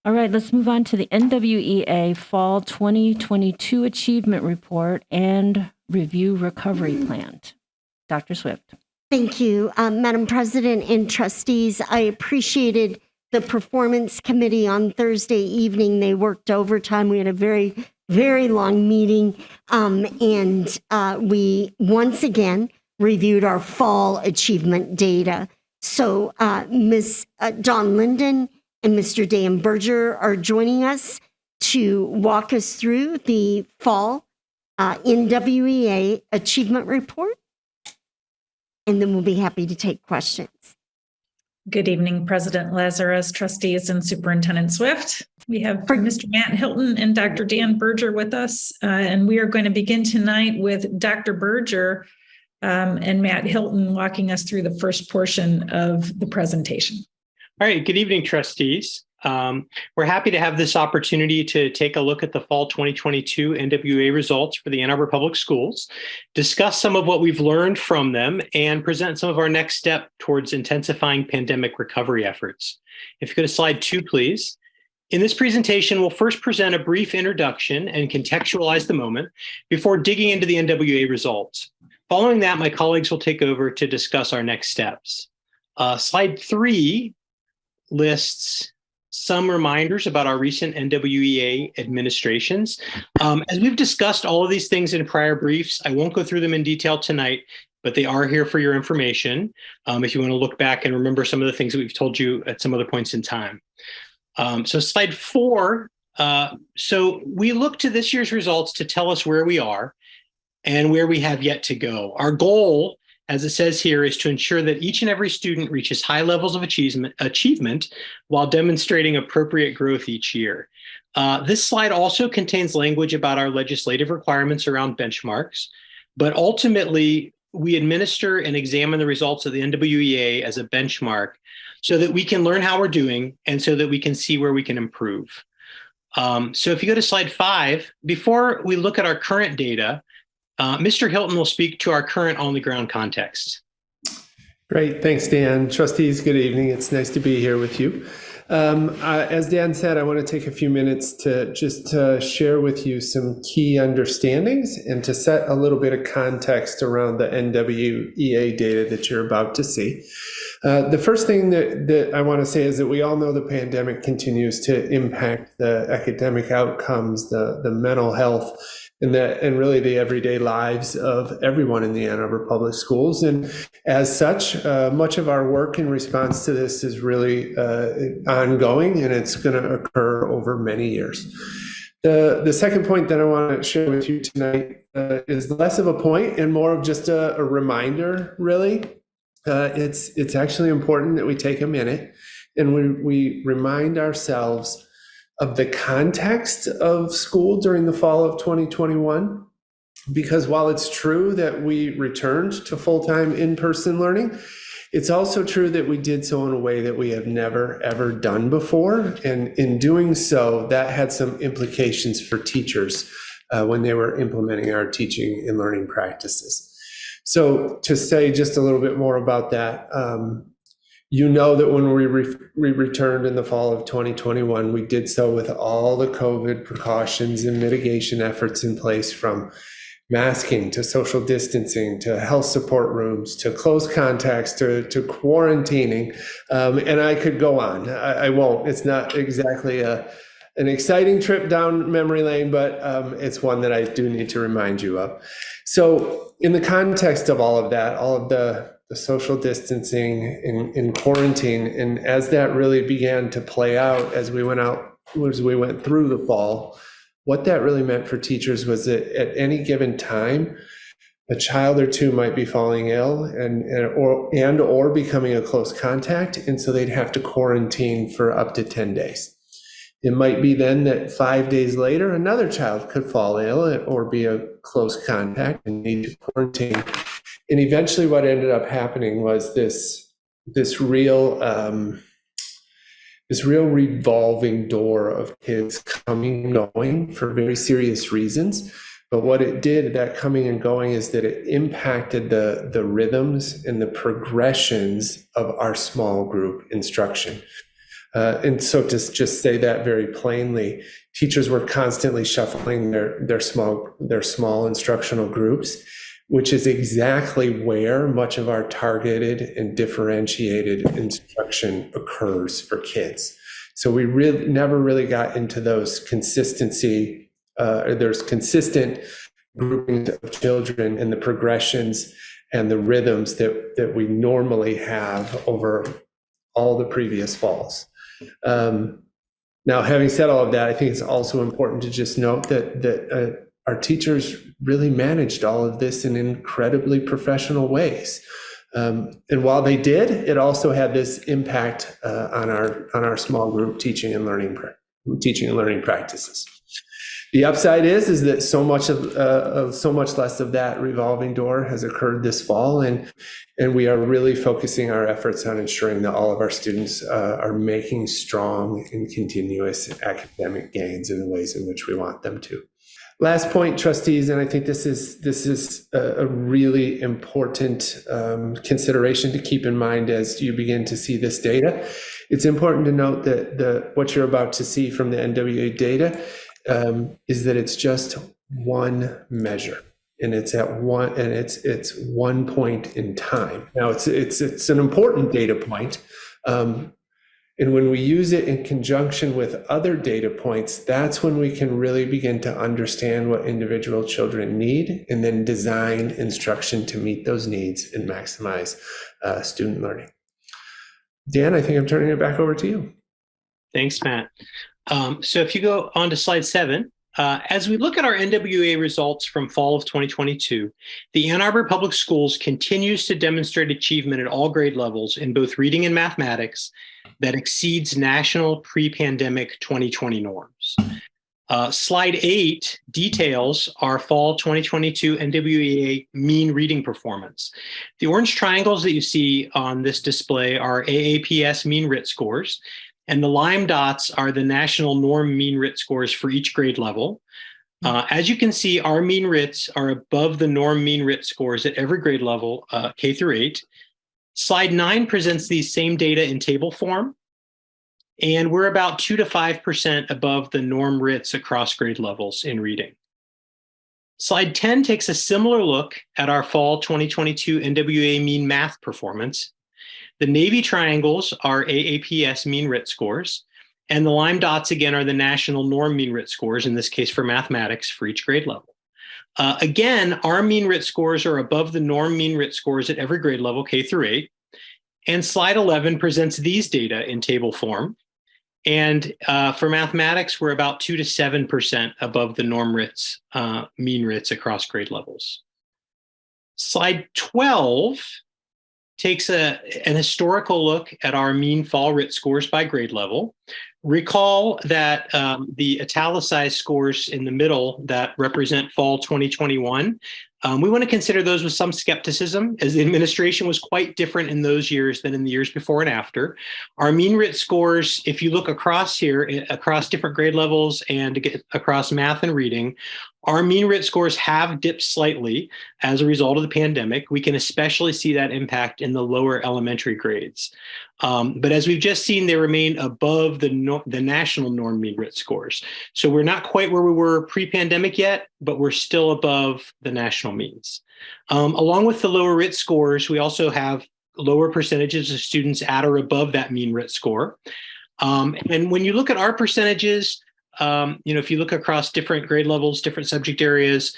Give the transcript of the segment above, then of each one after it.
All right, let's move on to the NWEA Fall 2022 Achievement Report and Review Recovery Plan. Dr. Swift. Thank you, Madam President and trustees. I appreciated the Performance Committee on Thursday evening. They worked overtime. We had a very, very long meeting, and we once again reviewed our fall achievement data. So Ms. Dawn Linden and Mr. Dan Berger are joining us to walk us through the fall NWEA Achievement Report, and then we'll be happy to take questions. Good evening, President Lazarus, trustees, and Superintendent Swift. We have Mr. Matt Hilton and Dr. Dan Berger with us, and we are going to begin tonight with Dr. Berger and Matt Hilton walking us through the first portion of the presentation. All right, good evening, trustees. We're happy to have this opportunity to take a look at the fall 2022 NWEA results for the Ann Arbor Public Schools, discuss some of what we've learned from them, and present some of our next step towards intensifying pandemic recovery efforts. If you go to slide 2, please. In this presentation, we'll first present a brief introduction and contextualize the moment before digging into the NWEA results. Following that, my colleagues will take over to discuss our next steps. Slide 3 lists some reminders about our recent NWEA administrations. As we've discussed all of these things in prior briefs, I won't go through them in detail tonight, but they are here for your information if you want to look back and remember some of the things that we've told you at some other points in time. So slide 4, so we look to this year's results to tell us where we are and where we have yet to go. Our goal, as it says here, is to ensure that each and every student reaches high levels of achievement while demonstrating appropriate growth each year. This slide also contains language about our legislative requirements around benchmarks, but ultimately we administer and examine the results of the NWEA as a benchmark so that we can learn how we're doing and so that we can see where we can improve. So if you go to slide 5, before we look at our current data, Mr. Hilton will speak to our current on-the-ground context. Great. Thanks, Dan. Trustees, good evening. It's nice to be here with you. As Dan said, I want to take a few minutes to just share with you some key understandings and to set a little bit of context around the NWEA data that you're about to see. The first thing that I want to say is that we all know the pandemic continues to impact the academic outcomes, the mental health, and really the everyday lives of everyone in the Ann Arbor Public Schools. And as such, much of our work in response to this is really ongoing, and it's going to occur over many years. The second point that I want to share with you tonight is less of a point and more of just a reminder, really. It's actually important that we take a minute and we remind ourselves of the context of school during the fall of 2021, because while it's true that we returned to full-time in-person learning, it's also true that we did so in a way that we have never, ever done before. And in doing so, that had some implications for teachers when they were implementing our teaching and learning practices. So to say just a little bit more about that, you know that when we returned in the fall of 2021, we did so with all the COVID precautions and mitigation efforts in place, from masking to social distancing to health support rooms to close contacts to quarantining. And I could go on. I won't. It's not exactly an exciting trip down memory lane, but it's one that I do need to remind you of. So in the context of all of that, all of the social distancing in quarantine, and as that really began to play out as we went through the fall, what that really meant for teachers was that at any given time, a child or two might be falling ill or becoming a close contact, and so they'd have to quarantine for up to 10 days. It might be then that 5 days later, another child could fall ill or be a close contact and need to quarantine. And eventually what ended up happening was this real revolving door of kids coming and going for very serious reasons. But what it did, that coming and going, is that it impacted the rhythms and the progressions of our small group instruction. And so to just say that very plainly, teachers were constantly shuffling their small instructional groups, which is exactly where much of our targeted and differentiated instruction occurs for kids. So we never really got into those consistency, there's consistent groupings of children and the progressions and the rhythms that we normally have over all the previous falls. Now, having said all of that, I think it's also important to just note that our teachers really managed all of this in incredibly professional ways. And while they did, it also had this impact on our small group teaching and learning practices. The upside is that so much less of that revolving door has occurred this fall, and we are really focusing our efforts on ensuring that all of our students are making strong and continuous academic gains in the ways in which we want them to. Last point, trustees, and I think this is a really important consideration to keep in mind as you begin to see this data. It's important to note that what you're about to see from the NWEA data is that it's just one measure, and it's at one, and it's 1 point in time. Now it's an important data point, and when we use it in conjunction with other data points, that's when we can really begin to understand what individual children need, and then design instruction to meet those needs and maximize student learning. Dan, I think I'm turning it back over to you. Thanks, Matt. So if you go on to slide 7, as we look at our NWEA results from fall of 2022, the Ann Arbor Public Schools continues to demonstrate achievement at all grade levels in both reading and mathematics that exceeds national pre-pandemic 2020 norms. Slide 8 details our fall 2022 NWEA mean reading performance. The orange triangles that you see on this display are AAPS mean RIT scores, and the lime dots are the national norm mean RIT scores for each grade level. As you can see, our mean RITs are above the norm mean RIT scores at every grade level, K through 8. Slide 9 presents these same data in table form, and we're about 2 to 5% above the norm RITs across grade levels in reading. Slide 10 takes a similar look at our fall 2022 NWEA mean math performance. The navy triangles are AAPS mean RIT scores, and the lime dots again are the national norm mean RIT scores, in this case for mathematics for each grade level. Again, our mean RIT scores are above the norm mean RIT scores at every grade level, K through 8. And slide 11 presents these data in table form. And for mathematics, we're about 2 to 7% above the norm RITs, mean RITs across grade levels. Slide 12 takes an historical look at our mean fall RIT scores by grade level. Recall that the italicized scores in the middle that represent fall 2021, we want to consider those with some skepticism, as the administration was quite different in those years than in the years before and after. Our mean RIT scores, if you look across here, across different grade levels and across math and reading, our mean RIT scores have dipped slightly as a result of the pandemic. We can especially see that impact in the lower elementary grades. But as we've just seen, they remain above the national norm mean RIT scores. So we're not quite where we were pre-pandemic yet, but we're still above the national means. Along with the lower RIT scores, we also have lower percentages of students at or above that mean RIT score. And when you look at our percentages, if you look across different grade levels, different subject areas,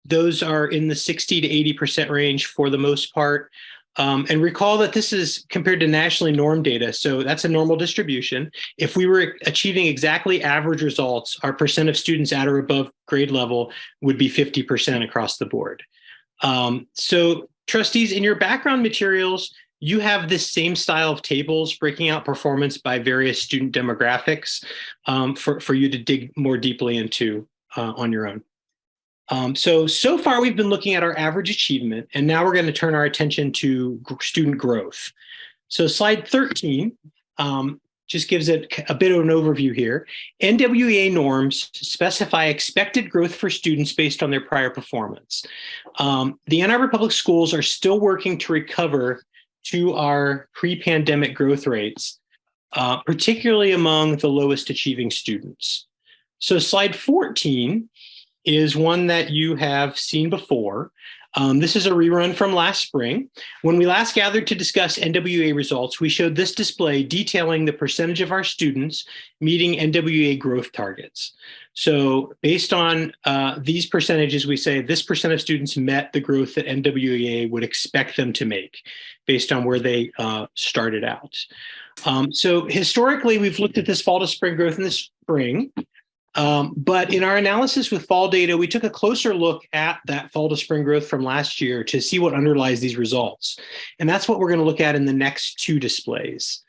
those are in the 60 to 80% range for the most part. And recall that this is compared to nationally normed data. So that's a normal distribution. If we were achieving exactly average results, our percent of students at or above grade level would be 50% across the board. So trustees, in your background materials, you have this same style of tables breaking out performance by various student demographics for you to dig more deeply into on your own. So far we've been looking at our average achievement, and now we're going to turn our attention to student growth. So slide 13 just gives it a bit of an overview here. NWEA norms specify expected growth for students based on their prior performance. The Ann Arbor Public Schools are still working to recover to our pre-pandemic growth rates. particularly among the lowest achieving students. So slide 14 is one that you have seen before. This is a rerun from last spring. When we last gathered to discuss NWEA results, we showed this display detailing the percentage of our students meeting NWEA growth targets. So based on these percentages, we say this percent of students met the growth that NWEA would expect them to make based on where they started out. So historically, we've looked at this fall to spring growth in the spring. But in our analysis with fall data, we took a closer look at that fall to spring growth from last year to see what underlies these results. And that's what we're going to look at in the next two displays.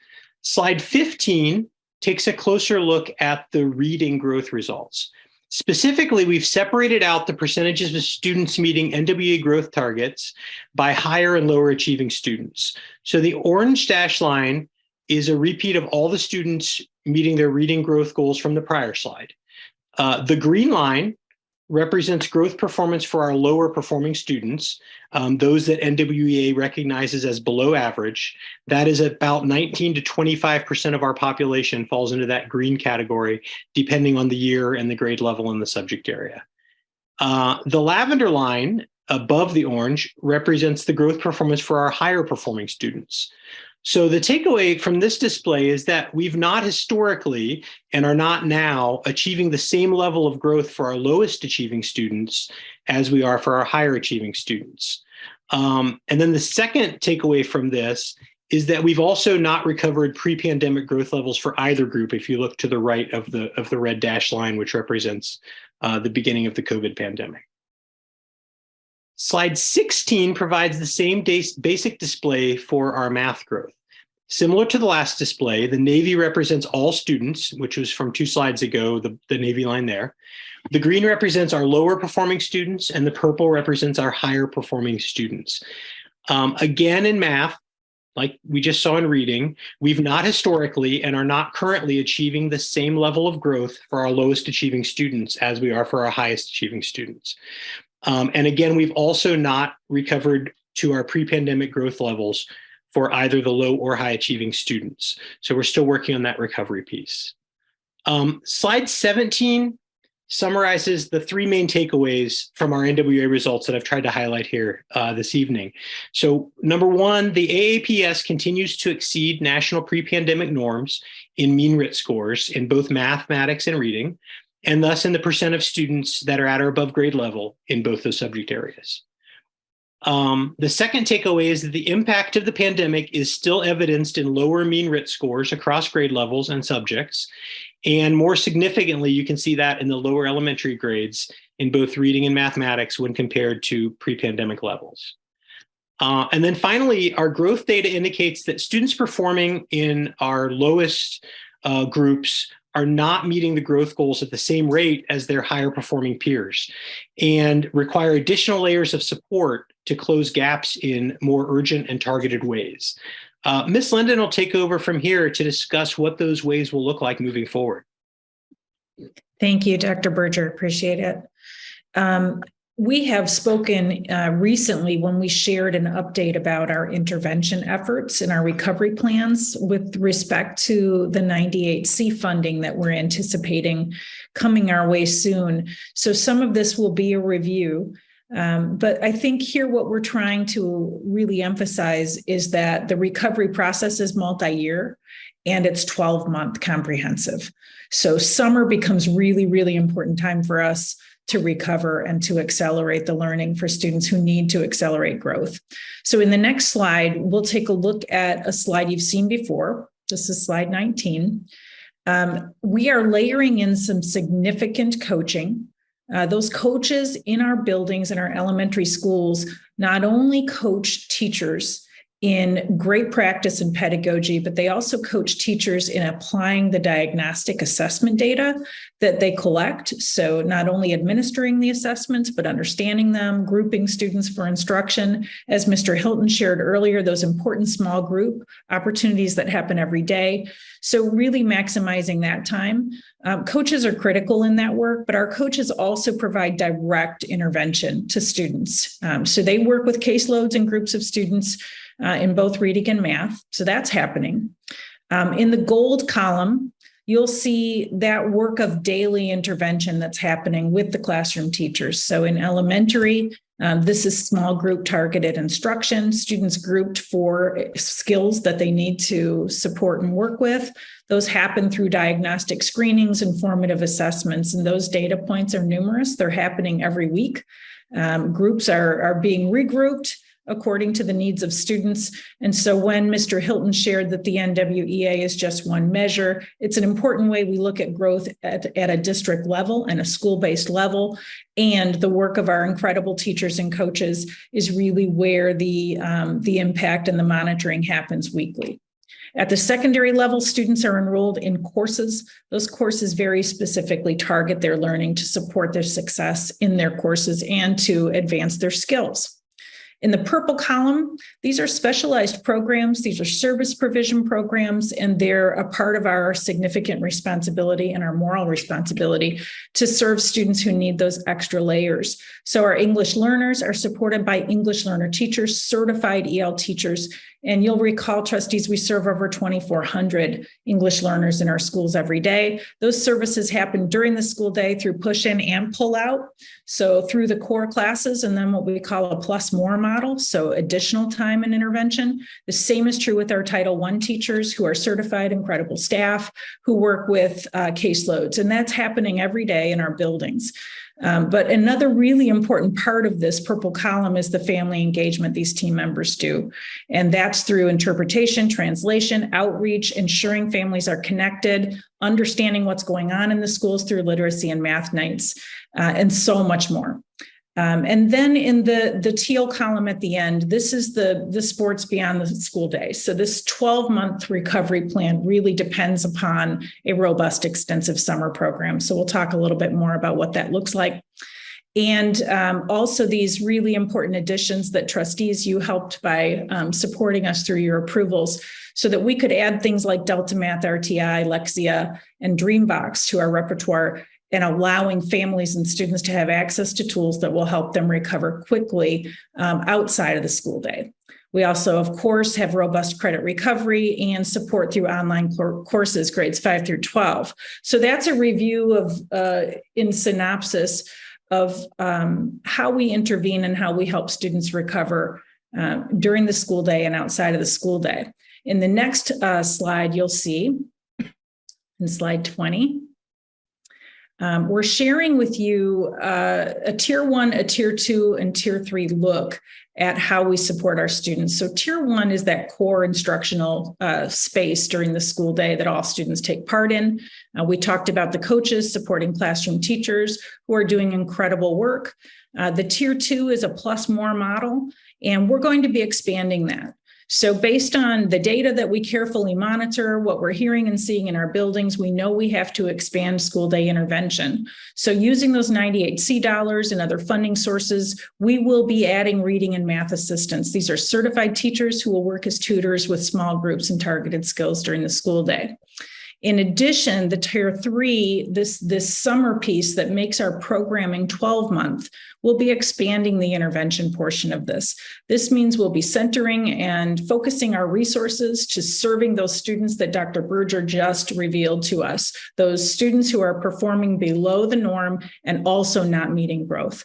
Slide 15 takes a closer look at the reading growth results. Specifically, we've separated out the percentages of students meeting NWEA growth targets by higher and lower achieving students. So the orange dashed line is a repeat of all the students meeting their reading growth goals from the prior slide. The green line represents growth performance for our lower performing students, those that NWEA recognizes as below average. That is about 19 to 25% of our population falls into that green category, depending on the year and the grade level in the subject area. The lavender line above the orange represents the growth performance for our higher performing students. So the takeaway from this display is that we've not historically and are not now achieving the same level of growth for our lowest achieving students as we are for our higher achieving students. And then the second takeaway from this is that we've also not recovered pre-pandemic growth levels for either group. If you look to the right of the red dashed line, which represents the beginning of the COVID pandemic. Slide 16 provides the same basic display for our math growth. Similar to the last display, the navy represents all students, which was from 2 slides ago, the navy line there. The green represents our lower performing students, and the purple represents our higher performing students. Again, in math, like we just saw in reading, we've not historically and are not currently achieving the same level of growth for our lowest achieving students as we are for our highest achieving students. And again, we've also not recovered to our pre-pandemic growth levels for either the low or high achieving students. So we're still working on that recovery piece. Slide 17 summarizes the 3 main takeaways from our NWEA results that I've tried to highlight here this evening. So number 1, the AAPS continues to exceed national pre-pandemic norms in mean RIT scores in both mathematics and reading, and thus in the percent of students that are at or above grade level in both those subject areas. The second takeaway is that the impact of the pandemic is still evidenced in lower mean RIT scores across grade levels and subjects. And more significantly, you can see that in the lower elementary grades in both reading and mathematics when compared to pre-pandemic levels. And then finally, our growth data indicates that students performing in our lowest groups are not meeting the growth goals at the same rate as their higher performing peers and require additional layers of support to close gaps in more urgent and targeted ways. Ms. Linden will take over from here to discuss what those ways will look like moving forward. Thank you, Dr. Berger. Appreciate it. We have spoken recently when we shared an update about our intervention efforts and our recovery plans with respect to the 98C funding that we're anticipating coming our way soon. So some of this will be a review. But I think here what we're trying to really emphasize is that the recovery process is multi-year and it's 12-month comprehensive. So summer becomes really, really important time for us to recover and to accelerate the learning for students who need to accelerate growth. So in the next slide, we'll take a look at a slide you've seen before. This is slide 19. We are layering in some significant coaching. Those coaches in our buildings, in our elementary schools, not only coach teachers in great practice and pedagogy, but they also coach teachers in applying the diagnostic assessment data that they collect. So not only administering the assessments, but understanding them, grouping students for instruction. As Mr. Hilton shared earlier, those important small group opportunities that happen every day. So really maximizing that time. Coaches are critical in that work, but our coaches also provide direct intervention to students. So they work with caseloads and groups of students in both reading and math. So that's happening. In the gold column, you'll see that work of daily intervention that's happening with the classroom teachers. So in elementary, this is small group targeted instruction, students grouped for skills that they need to support and work with. Those happen through diagnostic screenings and formative assessments, and those data points are numerous. They're happening every week. Groups are being regrouped according to the needs of students. And so when Mr. Hilton shared that the NWEA is just one measure, it's an important way we look at growth at a district level and a school-based level. And the work of our incredible teachers and coaches is really where the impact and the monitoring happens weekly. At the secondary level, students are enrolled in courses. Those courses very specifically target their learning to support their success in their courses and to advance their skills. In the purple column, these are specialized programs. These are service provision programs, and they're a part of our significant responsibility and our moral responsibility to serve students who need those extra layers. So our English learners are supported by English learner teachers, certified EL teachers. And you'll recall, trustees, we serve over 2,400 English learners in our schools every day. Those services happen during the school day through push-in and pull-out. So through the core classes, and then what we call a plus more model, so additional time and intervention. The same is true with our Title I teachers who are certified, incredible staff who work with caseloads. And that's happening every day in our buildings. But another really important part of this purple column is the family engagement these team members do. And that's through interpretation, translation, outreach, ensuring families are connected, understanding what's going on in the schools through literacy and math nights, and so much more. And then in the teal column at the end, this is the sports beyond the school day. So this 12-month recovery plan really depends upon a robust, extensive summer program. So we'll talk a little bit more about what that looks like. And also these really important additions that trustees, you helped by supporting us through your approvals so that we could add things like Delta Math, RTI, Lexia, and Dreambox to our repertoire, and allowing families and students to have access to tools that will help them recover quickly outside of the school day. We also, of course, have robust credit recovery and support through online courses, grades 5 through 12. So that's a review of, in synopsis, of how we intervene and how we help students recover during the school day and outside of the school day. In the next slide, you'll see, in slide 20, we're sharing with you a tier 1, a tier 2, and tier 3 look at how we support our students. So tier 1 is that core instructional space during the school day that all students take part in. We talked about the coaches supporting classroom teachers who are doing incredible work. The tier 2 is a plus more model, and we're going to be expanding that. So based on the data that we carefully monitor, what we're hearing and seeing in our buildings, we know we have to expand school day intervention. So using those 98C dollars and other funding sources, we will be adding reading and math assistants. These are certified teachers who will work as tutors with small groups and targeted skills during the school day. In addition, the tier 3, this summer piece that makes our programming 12-month, we'll be expanding the intervention portion of this. This means we'll be centering and focusing our resources to serving those students that Dr. Berger just revealed to us, those students who are performing below the norm and also not meeting growth.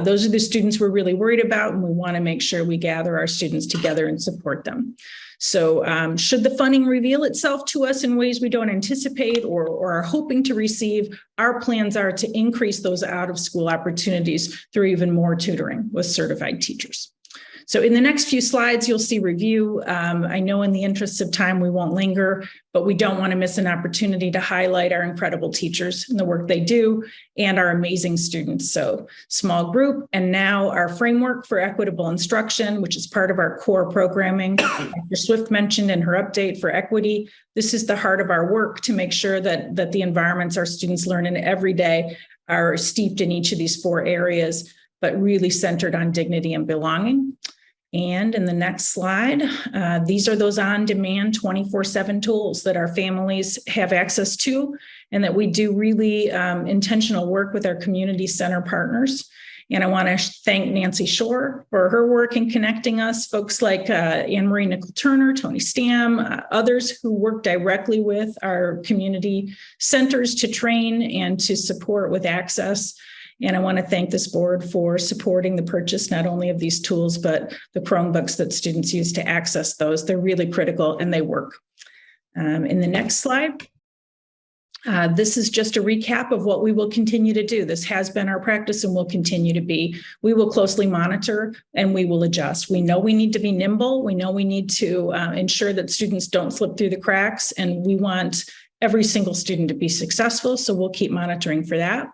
Those are the students we're really worried about, and we want to make sure we gather our students together and support them. So should the funding reveal itself to us in ways we don't anticipate or are hoping to receive, our plans are to increase those out-of-school opportunities through even more tutoring with certified teachers. So in the next few slides, you'll see review. I know in the interest of time, we won't linger, but we don't want to miss an opportunity to highlight our incredible teachers and the work they do and our amazing students. So small group, and now our framework for equitable instruction, which is part of our core programming. Dr. Swift mentioned in her update for equity. This is the heart of our work to make sure that the environments our students learn in every day are steeped in each of these 4 areas, but really centered on dignity and belonging. And in the next slide, these are those on-demand 24/7 tools that our families have access to and that we do really intentional work with our community center partners. And I want to thank Nancy Shore for her work in connecting us, folks like Anne Marie Nickel-Turner, Tony Stam, others who work directly with our community centers to train and to support with access. And I want to thank this board for supporting the purchase not only of these tools, but the Chromebooks that students use to access those. They're really critical and they work. In the next slide. This is just a recap of what we will continue to do. This has been our practice and will continue to be. We will closely monitor and we will adjust. We know we need to be nimble. We know we need to ensure that students don't slip through the cracks, and we want every single student to be successful. So we'll keep monitoring for that.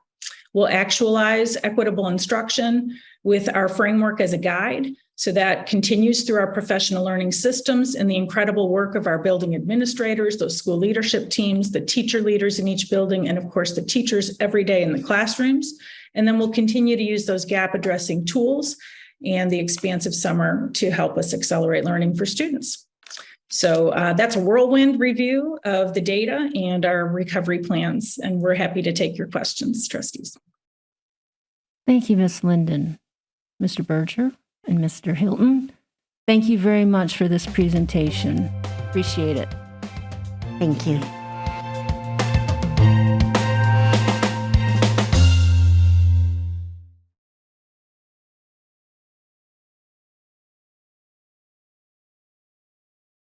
We'll actualize equitable instruction with our framework as a guide. So that continues through our professional learning systems and the incredible work of our building administrators, those school leadership teams, the teacher leaders in each building, and of course the teachers every day in the classrooms. And then we'll continue to use those gap addressing tools and the expansive summer to help us accelerate learning for students. So that's a whirlwind review of the data and our recovery plans. And we're happy to take your questions, trustees. Thank you, Ms. Linden. Mr. Berger and Mr. Hilton, thank you very much for this presentation. Appreciate it. Thank you.